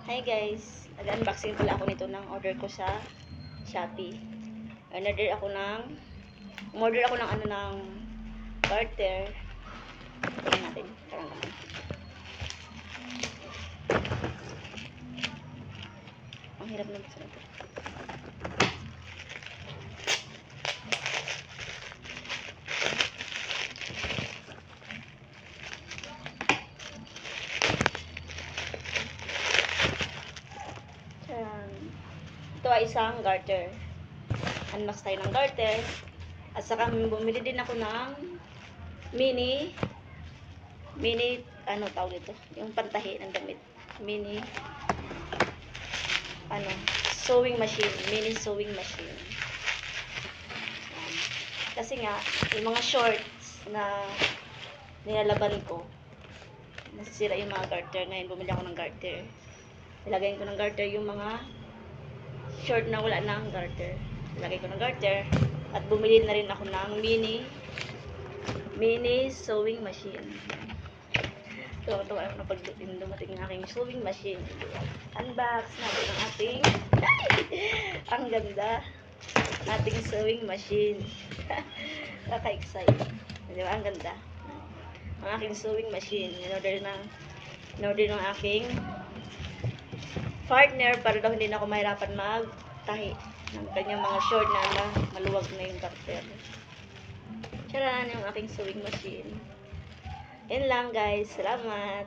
Hi guys, nag-unboxing pala ako nito ng order ko sa Shopee. Umorder ako ng garter. Tingnan natin, parang naman. Ang hirap na buksan ito. Ito ay isang garter. Unbox tayo ng garter. At saka bumili din ako ng mini tawag ito, yung pantahi ng damit. Mini sewing machine. Kasi nga, yung mga shorts na nilalaban ko, nasisira yung mga garter. Ngayon, bumili ako ng garter. Ilagay ko ng garter yung mga short na wala na ang garter. Ilagay ko ng garter. At bumili na rin ako ng mini sewing machine. Tuwa-tuwa ako na pag dumating ng aking sewing machine. Unbox natin ang ating ang ganda ating sewing machine. Kaka-excite. Di ba? Ang ganda. Ang aking sewing machine. In-order ng aking partner para daw hindi na ako mahirapan magtahi ng kanyang mga short na maluwag na yung garter. Tsaran yung aking sewing machine. Yan lang guys. Salamat.